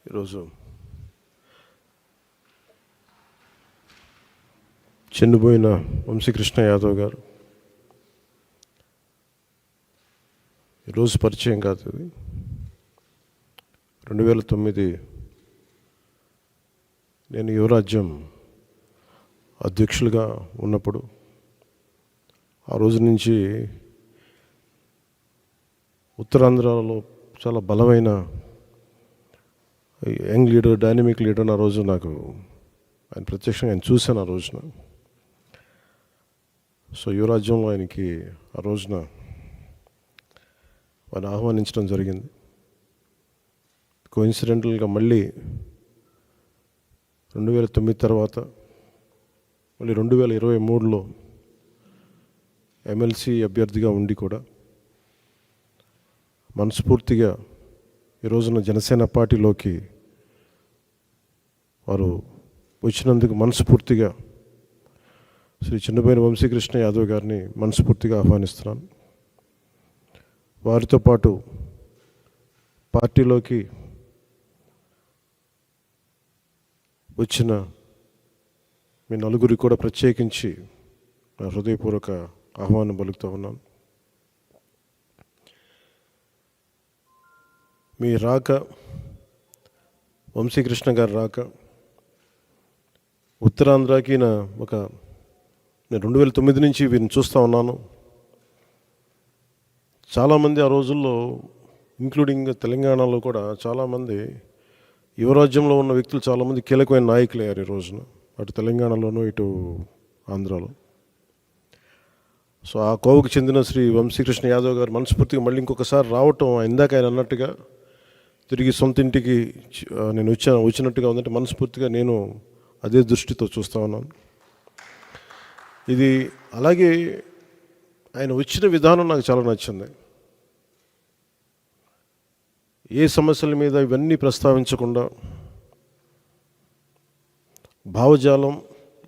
ఈరోజు చనిపోయిన వంశీకృష్ణ యాదవ్ గారు ఈరోజు పరిచయం కాదు. ఇది 2009 నేను యువరాజ్యం అధ్యక్షులుగా ఉన్నప్పుడు ఆ రోజు నుంచి ఉత్తరాంధ్రలో చాలా బలమైన యంగ్ లీడర్, డైనమిక్ లీడర్. ఆ రోజు నాకు ఆయన ప్రత్యక్షంగా ఆయన చూశాను ఆ రోజున. సో యువరాజ్యంలో ఆయనకి ఆ రోజున ఆయన ఆహ్వానించడం జరిగింది. కోఇన్సిడెంటల్గా మళ్ళీ 2009 తర్వాత మళ్ళీ 2023లో ఎమ్మెల్సీ అభ్యర్థిగా ఉండి కూడా మనస్ఫూర్తిగా ఈ రోజున జనసేన పార్టీలోకి వారు వచ్చినందుకు మనస్ఫూర్తిగా శ్రీ చిన్నబోయిన వంశీకృష్ణ యాదవ్ గారిని మనస్ఫూర్తిగా ఆహ్వానిస్తున్నాను. వారితో పాటు పార్టీలోకి వచ్చిన మీ నలుగురికి కూడా ప్రత్యేకించి నా హృదయపూర్వక ఆహ్వానం పలుకుతూ ఉన్నాను. మీ రాక, వంశీకృష్ణ గారి రాక ఉత్తరాంధ్రకి నేను 2009 నుంచి వీరిని చూస్తూ ఉన్నాను. చాలామంది ఆ రోజుల్లో, ఇంక్లూడింగ్ తెలంగాణలో కూడా చాలామంది యువరాజ్యంలో ఉన్న వ్యక్తులు చాలామంది కీలకమైన నాయకులు అయ్యారు ఈ రోజున, అటు తెలంగాణలోనూ ఇటు ఆంధ్రాలో. సో ఆ కోవకు చెందిన శ్రీ వంశీకృష్ణ యాదవ్ గారు మనస్ఫూర్తిగా మళ్ళీ ఇంకొకసారి రావటం, ఇందాక ఆయన అన్నట్టుగా తిరిగి సొంత ఇంటికి నేను వచ్చినట్టుగా ఉందంటే మనస్ఫూర్తిగా నేను అదే దృష్టితో చూస్తూ ఉన్నాను. ఇది అలాగే ఆయన వచ్చిన విధానం నాకు చాలా నచ్చింది. ఏ సమస్యల మీద ఇవన్నీ ప్రస్తావించకుండా భావజాలం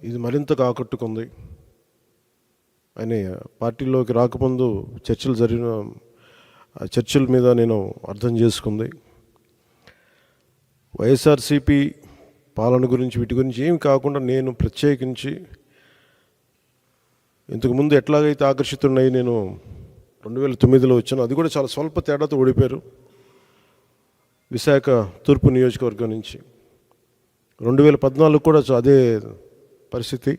ఇది మరింతగా ఆకట్టుకుంది. ఆయన పార్టీలోకి రాకముందు చర్చల మీద నేను అర్థం చేసుకుంది. వైఎస్ఆర్సీపీ పాలన గురించి, వీటి గురించి ఏమి కాకుండా నేను ప్రత్యేకించి ఇంతకుముందు ఎట్లాగైతే ఆకర్షితున్నాయి, నేను 2009లో వచ్చాను. అది కూడా చాలా స్వల్ప తేడాతో ఓడిపోయారు విశాఖ తూర్పు నియోజకవర్గం నుంచి. 2014 కూడా అదే పరిస్థితి.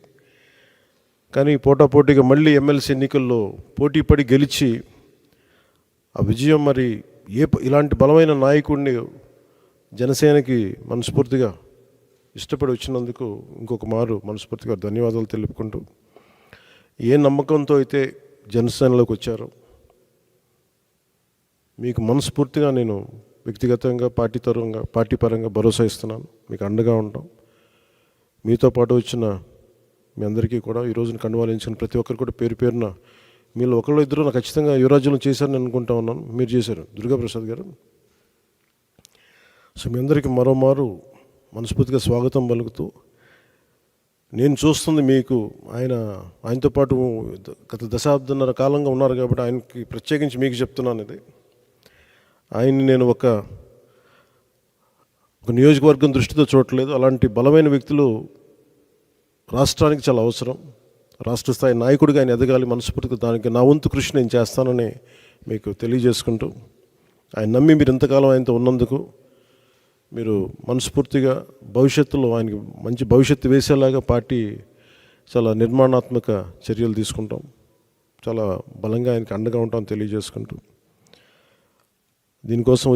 కానీ పోటాపోటీగా మళ్ళీ ఎమ్మెల్సీ ఎన్నికల్లో పోటీ పడి గెలిచి ఆ విజయం, మరి ఇలాంటి బలమైన నాయకుడిని జనసేనకి మనస్ఫూర్తిగా ఇష్టపడి వచ్చినందుకు ఇంకొక మారు మనస్ఫూర్తిగా ధన్యవాదాలు తెలుపుకుంటూ, ఏ నమ్మకంతో అయితే జనసేనలోకి వచ్చారో మీకు మనస్ఫూర్తిగా నేను వ్యక్తిగతంగా, పార్టీ పరంగా భరోసా ఇస్తున్నాను. మీకు అండగా ఉంటాం. మీతో పాటు వచ్చిన మీ అందరికీ కూడా ఈ రోజున కండువాలించిన ప్రతి ఒక్కరు కూడా పేరు పేరున, మీరు ఒకళ్ళు ఇద్దరు నాకు ఖచ్చితంగా యువరాజ్యంలో చేశారని అనుకుంటా ఉన్నాను. మీరు చేశారు, దుర్గాప్రసాద్ గారు. సో మీ అందరికీ మరోమారు మనస్ఫూర్తిగా స్వాగతం పలుకుతూ, నేను చూస్తుంది మీకు ఆయనతో పాటు గత దశాబ్దన్నర కాలంగా ఉన్నారు కాబట్టి ఆయనకి ప్రత్యేకించి మీకు చెప్తున్నాను. ఇది ఆయన్ని నేను ఒక నియోజకవర్గం దృష్టితో చూడట్లేదు. అలాంటి బలమైన వ్యక్తులు రాష్ట్రానికి చాలా అవసరం. రాష్ట్ర స్థాయి నాయకుడిగా ఆయన ఎదగాలి. మనస్ఫూర్తిగా దానికి నా వంతు కృషి నేను చేస్తానని మీకు తెలియజేసుకుంటూ, ఆయన నమ్మి మీరు ఇంతకాలం ఆయనతో ఉన్నందుకు మీరు మనస్ఫూర్తిగా భవిష్యత్తులో ఆయనకి మంచి భవిష్యత్తు వేసేలాగా పార్టీ చాలా నిర్మాణాత్మక చర్యలు తీసుకుంటాం. చాలా బలంగా ఆయనకి అండగా ఉంటామని తెలియజేసుకుంటూ, దీనికోసం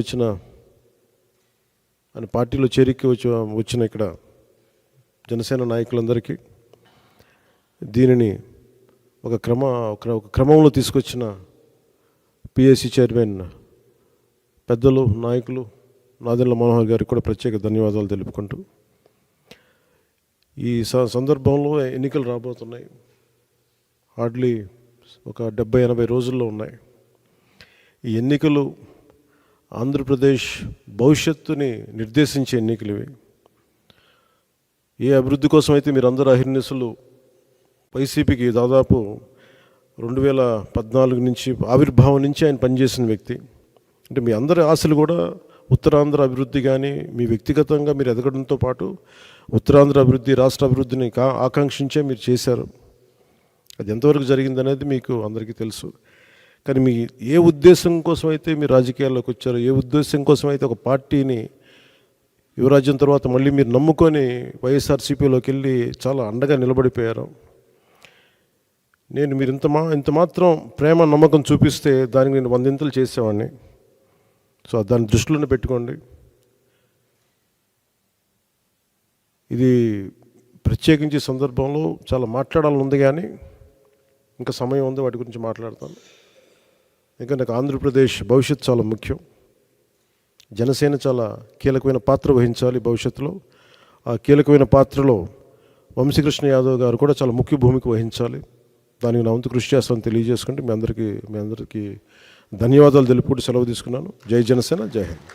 ఆయన పార్టీలో చేరిక వచ్చిన ఇక్కడ జనసేన నాయకులందరికీ, దీనిని ఒక క్రమంలో తీసుకొచ్చిన పిఎస్సి చైర్మన్ పెద్దలు, నాయకులు నాదెండ్ల మనోహర్ గారికి కూడా ప్రత్యేక ధన్యవాదాలు తెలుపుకుంటూ, ఈ సందర్భంలో ఎన్నికలు రాబోతున్నాయి. హార్డ్లీ ఒక 70-80 రోజుల్లో ఉన్నాయి. ఈ ఎన్నికలు ఆంధ్రప్రదేశ్ భవిష్యత్తుని నిర్దేశించే ఎన్నికలు ఇవి. ఏ అభివృద్ధి కోసం అయితే మీరందరూ అహిర్నిశలు వైసీపీకి దాదాపు 2014 నుంచి ఆవిర్భావం నుంచి ఆయన పనిచేసిన వ్యక్తి. అంటే మీ అందరి ఆశలు కూడా ఉత్తరాంధ్ర అభివృద్ధి కానీ మీ వ్యక్తిగతంగా మీరు ఎదగడంతో పాటు ఉత్తరాంధ్ర అభివృద్ధి, రాష్ట్ర అభివృద్ధిని ఆకాంక్షించే మీరు చేశారు. అది ఎంతవరకు జరిగిందనేది మీకు అందరికీ తెలుసు. కానీ మీ ఏ ఉద్దేశం కోసం అయితే మీరు రాజకీయాల్లోకి వచ్చారో, ఏ ఉద్దేశం కోసం అయితే ఒక పార్టీని యువరాజ్యం తర్వాత మళ్ళీ మీరు నమ్ముకొని వైఎస్ఆర్సీపీలోకి వెళ్ళి చాలా అండగా నిలబడిపోయారు. నేను మీరు ఇంత మాత్రం ప్రేమ నమ్మకం చూపిస్తే దానికి నేను 100 ఇంతలు చేసేవాడిని. సో దాన్ని దృష్టిలోనే పెట్టుకోండి. ఇది ప్రత్యేకించి సందర్భంలో చాలా మాట్లాడాలని ఉంది, కానీ ఇంకా సమయం ఉంది, వాటి గురించి మాట్లాడతాను. ఇంకా నాకు ఆంధ్రప్రదేశ్ భవిష్యత్తు చాలా ముఖ్యం. జనసేన చాలా కీలకమైన పాత్ర వహించాలి భవిష్యత్తులో. ఆ కీలకమైన పాత్రలో వంశీకృష్ణ యాదవ్ గారు కూడా చాలా ముఖ్య భూమిక వహించాలి. దానికి నా వంతు కృషి చేస్తానని తెలియజేసుకుంటే మీ అందరికీ ధన్యవాదాలు తెలుపుకుంటూ సెలవు తీసుకున్నాను. జై జనసేన, జై హింద్.